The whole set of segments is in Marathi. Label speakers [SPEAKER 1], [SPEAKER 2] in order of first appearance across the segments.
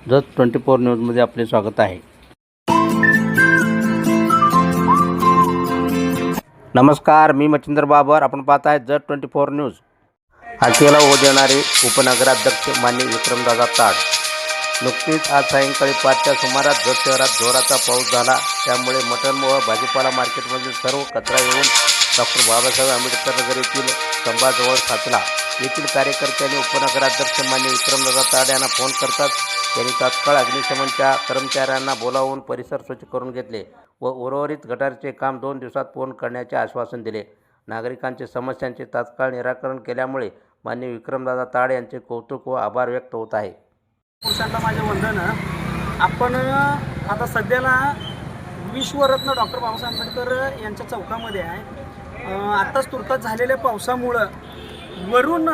[SPEAKER 1] जत 24 न्यूजमध्ये आपले स्वागत आहे। नमस्कार, मी मच्छिंद्र बाबर। आपण पाहत आहे जत 24 न्यूज। हत्येला ओढ देणारे उपनगराध्यक्ष माननीय विक्रमदादा ताड। नुकतीच आज सायंकाळी 5च्या सुमारास जत शहरात जोराचा पाऊस झाला। त्यामुळे मटण व भाजीपाला मार्केटमधील सर्व कचरा येऊन डॉक्टर बाबासाहेब आंबेडकर नगर येथील स्तंभाजवळ साचला। येथील कार्यकर्त्यांनी उपनगराध्यक्ष माननीय विक्रमदादा ताड यांना फोन करतात त्यांनी तात्काळ अग्निशमनच्या कर्मचाऱ्यांना बोलावून परिसर स्वच्छ करून घेतले व उर्वरित गटारचे काम 2 दिवसात पूर्ण करण्याचे आश्वासन दिले। नागरिकांच्या समस्यांचे तात्काळ निराकरण केल्यामुळे माननीय विक्रमदादा ताड यांचे कौतुक व आभार व्यक्त होत आहे।
[SPEAKER 2] पुरुषांना माझे वंदन। आपण आता सध्याला विश्वरत्न डॉक्टर बाबासाहेब आंबेडकर यांच्या चौकामध्ये आहे। आत्ताच तुर्तास झालेल्या पावसामुळं वरून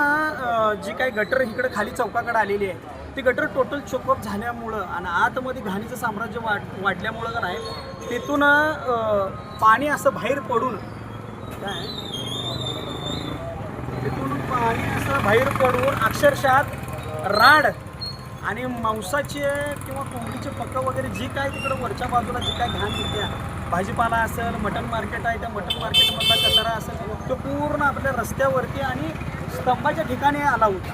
[SPEAKER 2] जी काही गटर इकडे खाली चौकाकडे आलेली आहे ती गटर टोटल चोकअप झाल्यामुळं आणि आतमध्ये घाणीचं साम्राज्य वाढल्यामुळं का नाही तिथून पाणी असं बाहेर पडून अक्षरशः राड आणि मांसाचे किंवा कोंबडीचे पक्क वगैरे जी काय तिकडं वरच्या बाजूला जी काय घाण होत्या, भाजीपाला असेल, मटण मार्केट आहे त्या मटण मार्केटमधला कचरा असेल तो पूर्ण आपल्या रस्त्यावरती आणि स्तंभाच्या ठिकाणी आला होता।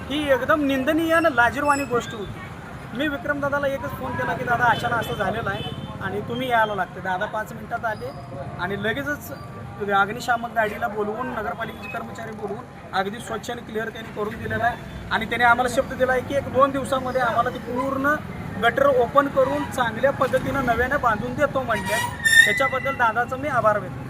[SPEAKER 2] ही एकदम निंदनीय आणि लाजिरवाणी गोष्ट होती। मी विक्रमदादाला एकच फोन केला की दादा अचानक असं झालेलं आहे आणि तुम्ही यायला लागते। दादा 5 मिनिटात आले आणि लगेचच अग्निशामक गाडीला बोलवून नगरपालिकेचे कर्मचारी बोलवून अगदी स्वच्छ आणि क्लिअर त्यांनी करून दिलेलं आहे आणि त्याने आम्हाला शब्द दिला आहे की 1-2 दिवसामध्ये आम्हाला ती पूर्ण गटर ओपन करून चांगल्या पद्धतीनं नव्याने बांधून देतो म्हटलं। त्याच्याबद्दल दादाचा मी आभार व्यक्त